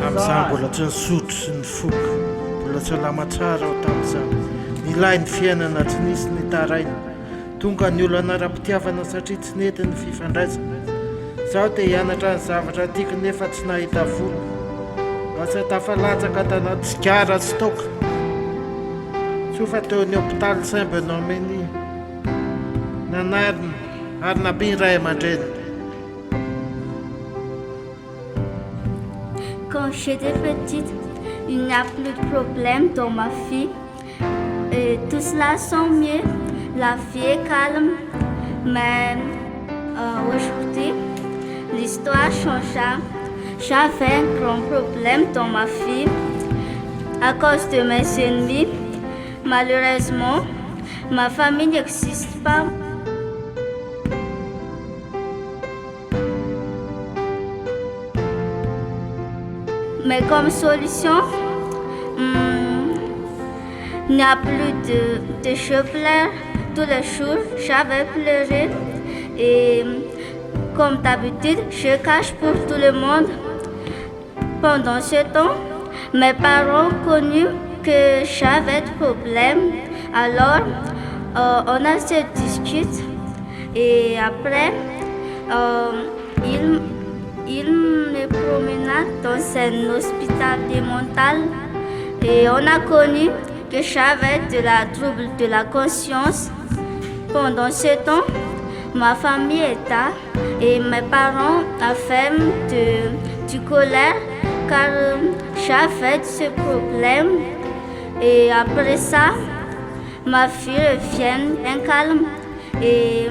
Amin'izany mbola tsy nisotro sy ny foko, mbola tsy lama tsara ao tamin'izany. Nilay ny fiainana tsy nisy ny taraina, tonga ny olo anara-pitiavana satria tsy nety ny fifandraisana. Zaho te hianatra ny zavatra tiako nefa tsy nahita vola, lasa tafalatsaka tanaty sigara sy toaka. Tsofa teo ny hôpitaly Saint-Benoît nanarina ary nampiny ray aman-dreny. Quand j'étais petite, il n'y a plus de problème dans ma vie. Et tout cela sent mieux. La vie est calme. Mais aujourd'hui, l'histoire changea. J'avais un grand problème dans ma vie à cause de mes ennemis. Malheureusement, ma famille n'existe pas. Mais comme solution, il n'y a plus de je pleure. Tous les jours, j'avais pleuré. Et comme d'habitude, je cache pour tout le monde. Pendant ce temps, mes parents ont connu que j'avais des problèmes. Alors, on a se discute. Et après, il me promena dans un hôpital mental et on a connu que j'avais de la trouble de la conscience. Pendant ce temps, ma famille était et mes parents avaient du colère car j'avais ce problème. Et après ça, ma fille revient en calme et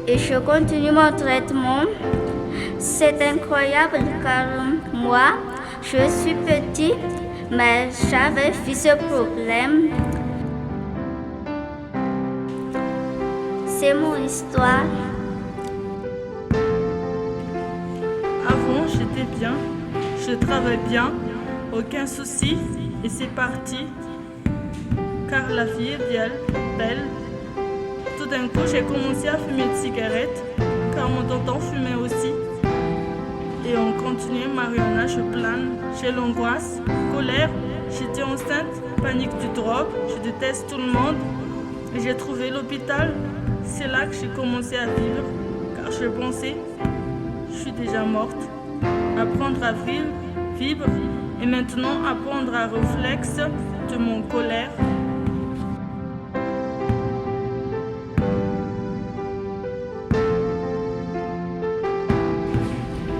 je continue mon traitement. C'est incroyable car moi, je suis petit, mais j'avais vu ce problème. C'est mon histoire. Avant, j'étais bien, je travaille bien, aucun souci, et c'est parti. Car la vie est belle. Tout d'un coup, j'ai commencé à fumer de cigarettes, car mon tonton fumait aussi. Et on continuait marionnage, je plane, j'ai l'angoisse, colère, j'étais enceinte, panique du drogue, je déteste tout le monde. Et j'ai trouvé l'hôpital, c'est là que j'ai commencé à vivre, car je pensais, je suis déjà morte. Apprendre à vivre, et maintenant apprendre à réflexe de mon colère.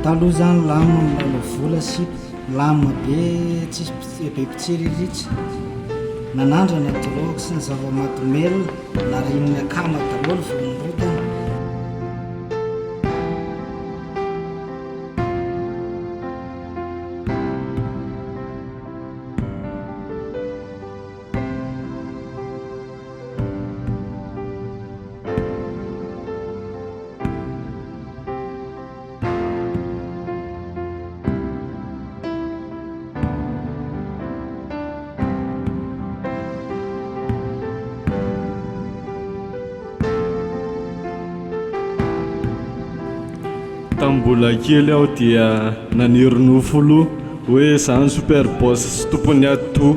Taloha zany lamina milalo vola sy lamina be tsisy be mpitsiritsy nanandrana drogue sy ny zava-mahadomelina narin'ny akama daholo vononrodana. Tambola kely aho dia naniry-nofo aloha hoe zany super boss sy tompony ato.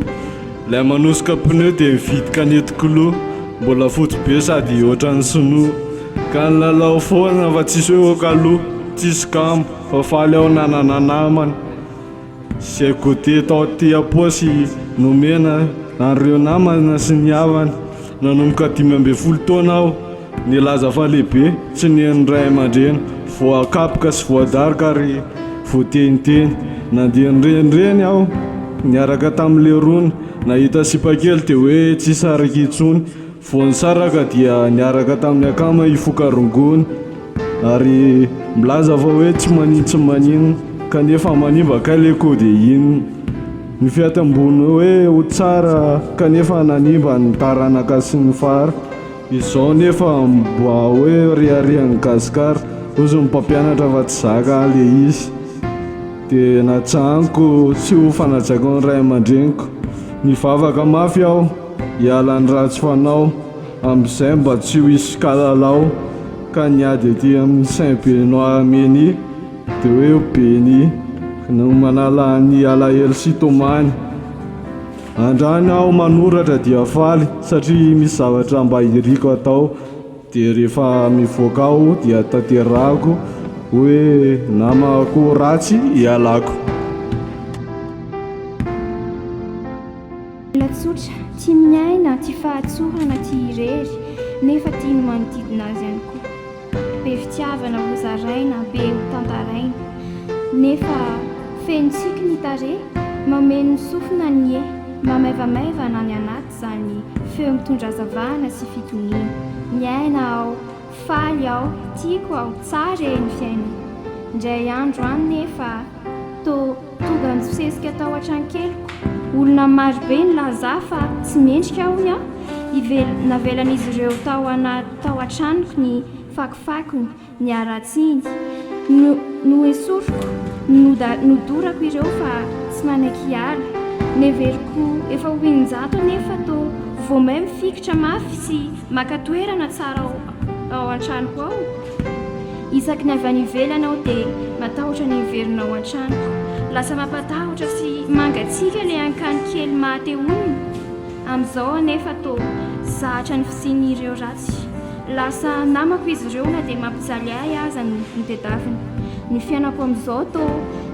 Lay manosika pneu dia mividy kanetiko loha, mbola fotsy be sady ohatran'ny sinoa. Ka nilalao foana fa tsisy hoe okaloha, tsisy kamo fa faly aho nanananamana. Zay côté tao ty aposy nomena an'ireo namana sy ny havana. Nanomboka 12 taona aho, nilaza fa lehibe tsy nihain'ny ray aman-dreny, voakapoka sy voadarika ary voateniteny. Nandeha nireny aho niaraka tamin'le rony, nahita sipakely dia hoe tsy saraka intsony. Vonisaraka dia niaraka tamin'ny akama ifokarongony ary milaza fa hoe tsy maninona kanefa manimba kaleko dia inona. Ny fiatambony hoe ho tsara kanefa nanimba ny taranaka sy ny fara. Izao nefa mba hoe riarian'ny gasikara, ozy ny mpampianatra fa tsy zaka le izy. Dia natsahaniko tsy ho fanajako ny ray aman-dreniko. Nivavaka mafy aho hiala ny ratsy fanao, amin'izay mba tsy ho hisy kalalao. Ka niady aty amin'ny Saint-Benoît Meny dia hoe ho Beny. no manala ny alahelo sy tomany. Andrany aho manoratra dia faly satria misy zavatra mba iriko atao, dia rehefa mivoaka aho dia tanterahako hoe namako ratsy ialako. Latsotra tia miaina, tia fahatsorana, tia irery nefa tia ny manodidina azy ihany koa. Be fitiavana ho zaraina, be ho tantaraina nefa feno tsiky ny tare, mameno ny sofina ny mamevamevana ny anaty zany feo mitondra zavana sy fitoniana. Miaina aho, faly aho, tiako aho, tsara ny fiainana. Indray andro any nefa tonga nisesika tao an-trankeliko, olona marobe ny laza fa tsy mendrika aho ny navelan'izy ireo tao an-tranoko ny fakofakony, ny aratsiny no esoriko, nodorako ireo fa tsy maneky ala. Neveriko efa hoinjato nefa vao may mifikitra mafy sy makatoerana tsara ao an-tranoko ao. Isaky ny avy any ivelana aho dia matahotra ny iverina ao an-tranoko, lasa mampatahotra sy mangatsika ilay ankany kely mahateonina. Amin'izao nefa zahatra ny fisian'ireo ratsy, lasa namako izy ireo na dia mampijaly ahy aza ny tedavina. Ny fiainako amin'izao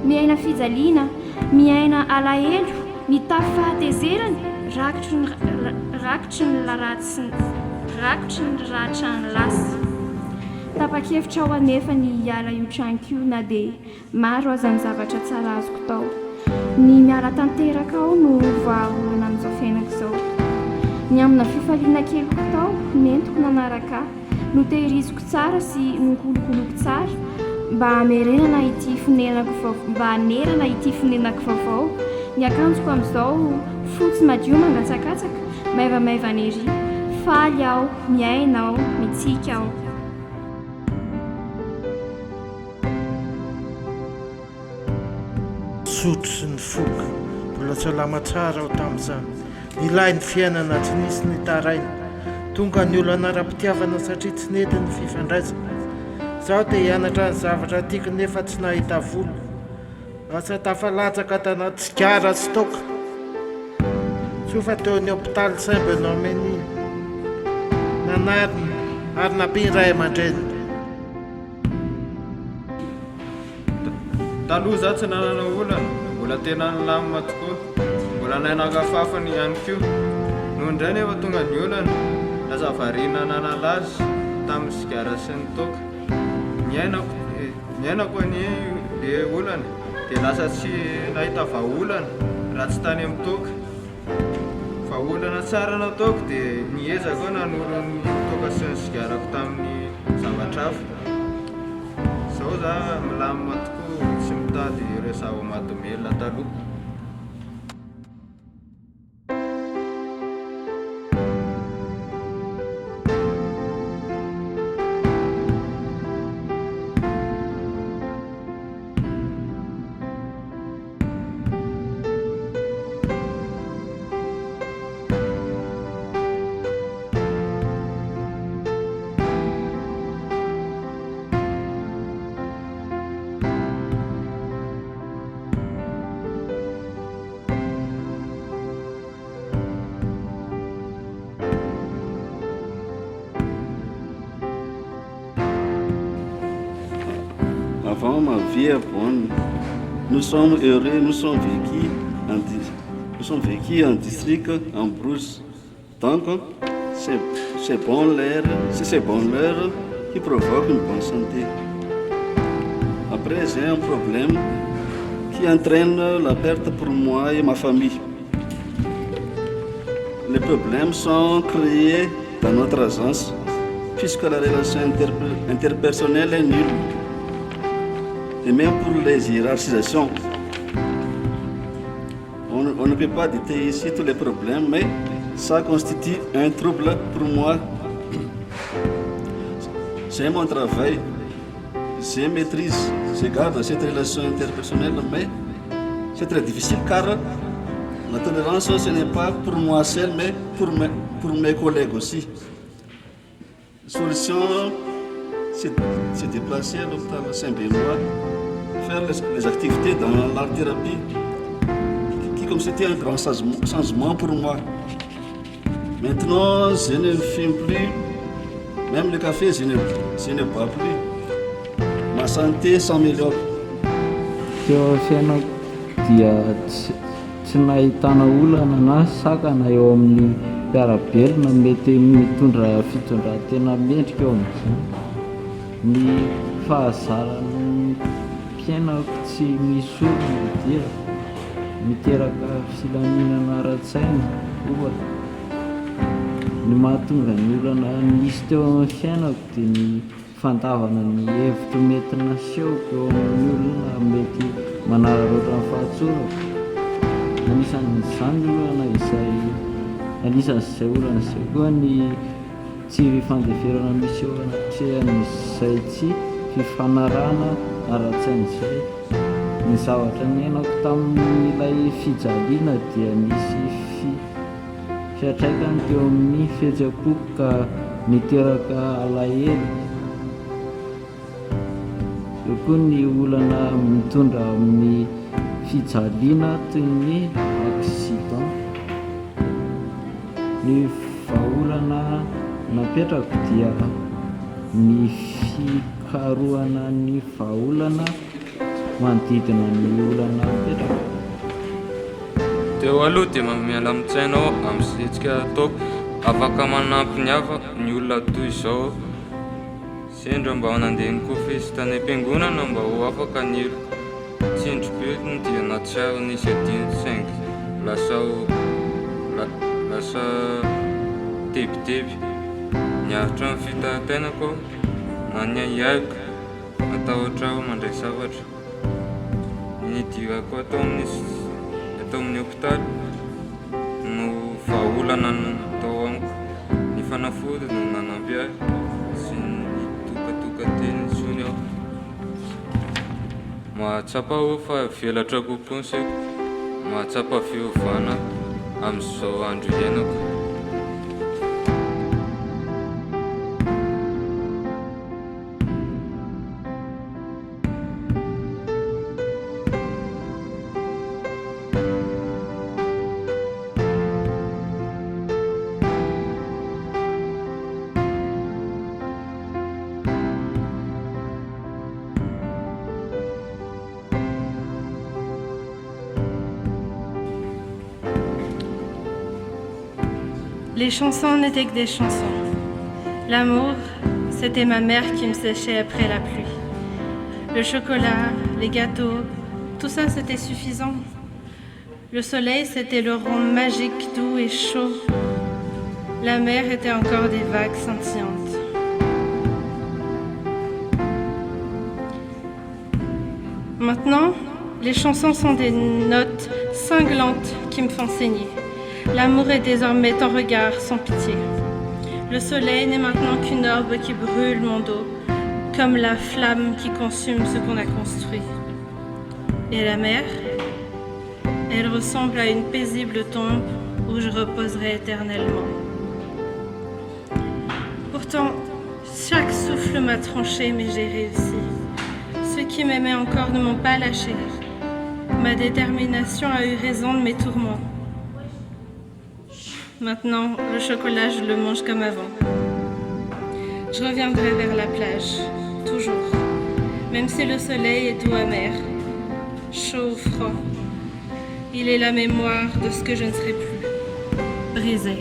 miaina fijaliana, miaina alahelo, mitafy fahatezerany, rakotry ny ratra ny lasy. Tapa-kevitra ao anefa ny hiala io tranoko io na dia maro aza ny zavatra tsara azoko tao. Ny miala tanteraka ao no vahaolana amin'izao fiainako izao. Ny amina fifaliana keliko tao mentiko nanaraka no tehiriziko tsara sy nokolokoloko tsara mba hanerana ity fonenako vaovao. Ny akanjoko amin'izao fotsy madio mangatsakatsaka, maivamaivana ery. Faly aho, miaina aho, mitsika aho. Sotro sy ny foka, mbola salama tsara aho tamin'izany. Nilay ny fiainana tsy nisy ny taraina, tonga ny olo anara-pitiavana satria tsy nety ny fifandraisana. Zaho dia hianatra ny zavatra tiako nefa tsy nahita volo. Asa tafalatsaka tanaty sigara sy toka. Tsofa teo ny hôpitaly Saint-Benoît nanarina ary nampiany ray aman-dreny. Taloha za tsy nanana olana, mbola tena nilamina tokoa, mbola nanangafafany ihany koa. Noho indray nefa tonga ny olana, lasa variana nanalazy tamin'ny sigara sy ny toka. Miainako ny le olana dia lasa tsy nahita vahaolana raha tsy tany amin'ny toka. Vahaolana tsara nataoko dia niezako nanolo ny toka sy ny sigarako tamin'ny zavatra hafa. Izao za milamina tokoa, tsy mitady ireo zava-mahadomelina taloha. Avant ma vie est bonne, nous sommes heureux, nous sommes vécus en district, en brousse. Donc, c'est bon l'air, c'est ce bon l'air qui provoque une bonne santé. Après, j'ai un problème qui entraîne la perte pour moi et ma famille. Les problèmes sont créés dans notre agence, puisque la relation interpersonnelle est nulle. Et même pour les hiérarchisations, on ne peut pas détailler ici tous les problèmes, mais ça constitue un trouble pour moi. C'est mon travail, je maîtrise, je garde cette relation interpersonnelle, mais c'est très difficile car la tolérance, ce n'est pas pour moi seul, mais pour mes collègues aussi. La solution, c'est déplacer à l'hôpital Saint-Benoît, faire les activités dans l'art-thérapie, qui comme c'était un grand changement pour moi. Maintenant, je ne fume plus, même le café, je ne bois plus. Ma santé s'améliore. Teo fiainako dia tsy nahitana olana na sakana eo amin'ny mpiarabelona mety mitondra fitondran-tena mendrika eo amin'izany. Ny fahazaran'ny mpiainako tsy misy olona dia miteraka filaminana ara-tsaina ohatra. Ny mahatonga ny olana misy teo amin'ny fiainako dia ny fandavana ny hevitro mety nasehoko eo amin'ny olona mety manararaotra ny fahatsorako. Anisan'izany olana izay anisan'izay olana izay koa ny tsy fandeferana misy eo anatrehanyizay tsy fifanarahana ara-tsaina izay. Ny zavatra niainako tamin'ilay fijaliana dia misy fiatraikany teo amin'ny fihetsam-poko ka niteraka alahelo. Eo koa ny olana mitondra amin'ny fijaliana toy ny accident. Ny vahaolana napetrako dia ny fikarohana ny vahaolana manodidina ny olana napetrako. Teo aloha dia miala mitsainao amin'ny setsika ataoko afaka manampy ny olona toy izao. Sendra mba nandeha nikofesy tany am-piangonana mba ho afaka ny elo. Tsindry be dia natsiaro nisy adiny saingy lasa tebiteby. Niaritra ny fitahan-tainako na ny aiako atahotra aho mandray zavatra. Nidirako atao amin'ny hopitaly no vahaolana natao amiko. Ny fanafody no nanampy ahy sy ny tokatokateny sony aho. Mahatsapa aho fa velatra kokoa ny saiko, mahatsapa fiovana amin'izao andro iainako. Les chansons n'étaient que des chansons. L'amour, c'était ma mère qui me séchait après la pluie. Le chocolat, les gâteaux, tout ça c'était suffisant. Le soleil, c'était le rond magique, doux et chaud. La mer était encore des vagues scintillantes. Maintenant, les chansons sont des notes cinglantes qui me font saigner. L'amour est désormais ton regard sans pitié. Le soleil n'est maintenant qu'une orbe qui brûle mon dos, comme la flamme qui consume ce qu'on a construit. Et la mer, elle ressemble à une paisible tombe où je reposerai éternellement. Pourtant, chaque souffle m'a tranché, mais j'ai réussi. Ceux qui m'aimaient encore ne m'ont pas lâché. Ma détermination a eu raison de mes tourments. Maintenant, le chocolat, je le mange comme avant. Je reviendrai vers la plage, toujours. Même si le soleil est doux amer, chaud ou froid, il est la mémoire de ce que je ne serai plus. Brisé.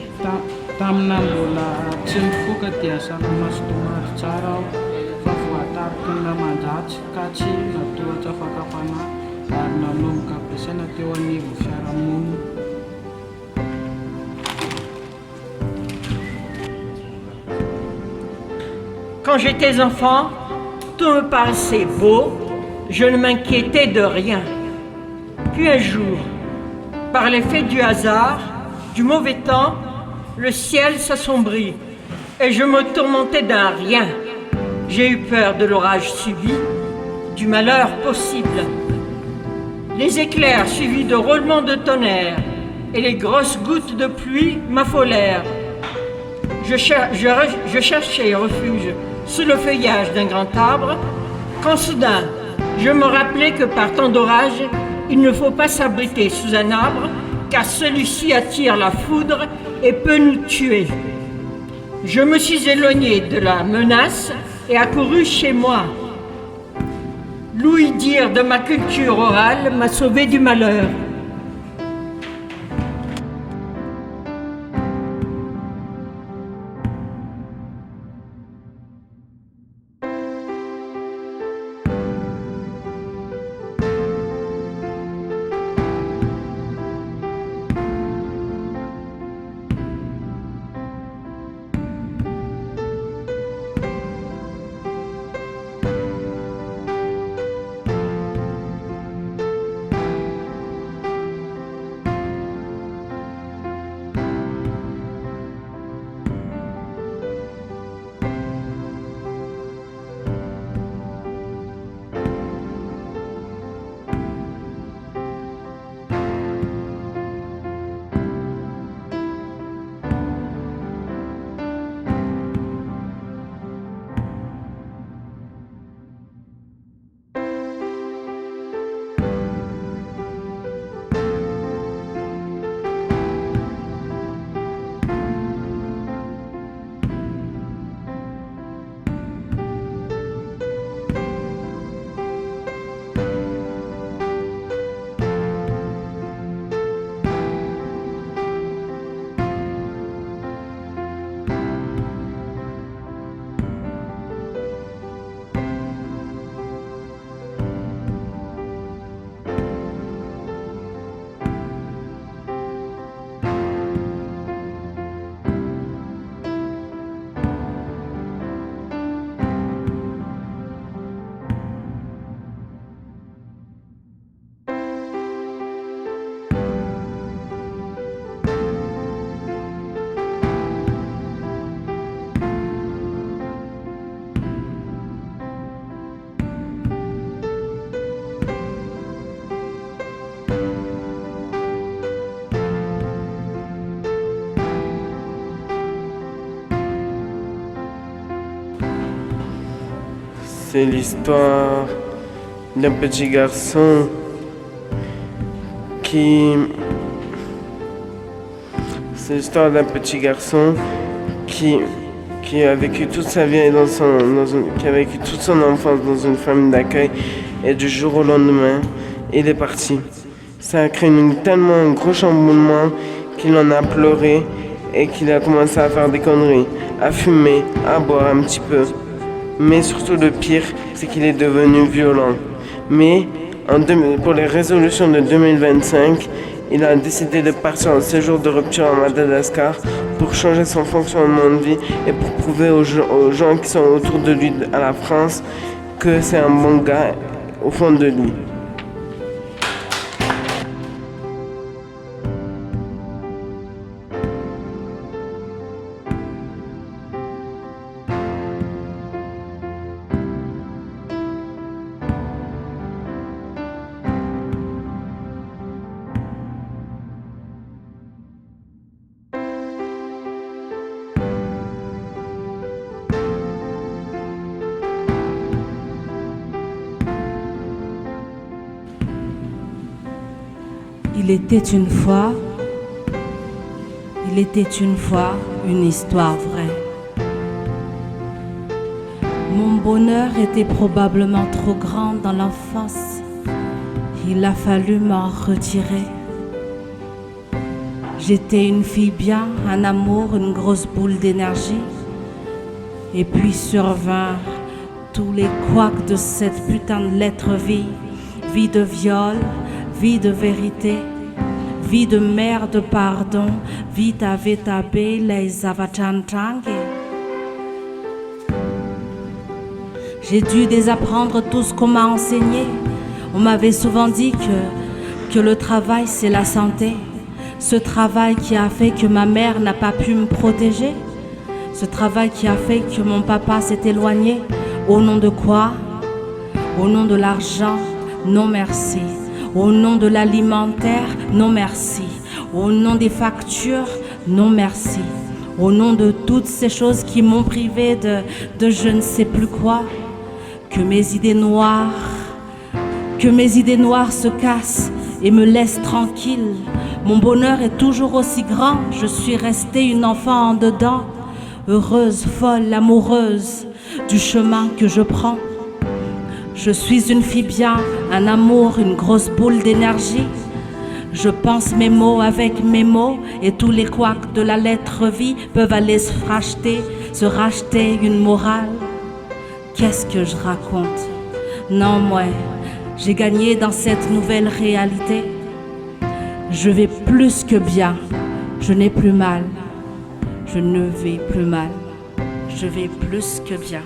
Tamina mbola tsy mifoka dia salomaso tomary tsara aho fa voatariko ny namandratsy ka tsy natohatra fakafana ary nanomboka ampiasaina teo anivo fiarahamonina. Quand j'étais enfant, tout me paraissait beau, je ne m'inquiétais de rien. Puis un jour, par l'effet du hasard, du mauvais temps, le ciel s'assombrit et je me tourmentais d'un rien. J'ai eu peur de l'orage subit, du malheur possible. Les éclairs suivis de roulements de tonnerre et les grosses gouttes de pluie m'affolèrent. Je cherchais refuge sous le feuillage d'un grand arbre, quand soudain, Je me rappelais que par temps d'orage, il ne faut pas s'abriter sous un arbre, car celui-ci attire la foudre et peut nous tuer. Je me suis éloignée de la menace et accouru chez moi. L'ouï-dire de ma culture orale m'a sauvé du malheur. C'est l'histoire d'un petit garçon qui... C'est l'histoire d'un petit garçon qui a vécu toute sa vie qui a vécu toute son enfance dans une famille d'accueil et du jour au lendemain, il est parti. Ça a créé tellement un gros chamboulement qu'il en a pleuré et qu'il a commencé à faire des conneries, à fumer, à boire un petit peu. Mais surtout le pire, c'est qu'il est devenu violent. Mais pour les résolutions de 2025, il a décidé de partir en séjour de rupture à Madagascar pour changer son fonctionnement de vie et pour prouver aux gens qui sont autour de lui à la France que c'est un bon gars au fond de lui. Il était une fois une histoire vraie. Mon bonheur était probablement trop grand dans l'enfance. Il a fallu m'en retirer. J'étais une fille bien, un amour, une grosse boule d'énergie. Et puis survinrent tous les couacs de cette putain de lettre-vie. Vie de viol, vie de vérité, vie de mer de pardon, vie d'avetabe, les avachantangue. J'ai dû désapprendre tout ce qu'on m'a enseigné. On m'avait souvent dit que le travail c'est la santé. Ce travail qui a fait que ma mère n'a pas pu me protéger. Ce travail qui a fait que mon papa s'est éloigné. Au nom de quoi? Au nom de l'argent? Non merci. Au nom de l'alimentaire? Non merci. Au nom des factures? Non merci. Au nom de toutes ces choses qui m'ont privé de je ne sais plus quoi, que mes idées noires que mes idées noires se cassent et me laissent tranquille. Mon bonheur est toujours aussi grand, je suis restée une enfant en dedans, heureuse, folle, amoureuse du chemin que je prends. Je suis une fille bien, un amour, une grosse boule d'énergie. Je pense mes mots avec mes mots et tous les couacs de la lettre vie peuvent aller se racheter une morale. Qu'est-ce que je raconte? Non, moi, j'ai gagné dans cette nouvelle réalité. Je vais plus que bien, je n'ai plus mal, je ne vais plus mal, je vais plus que bien.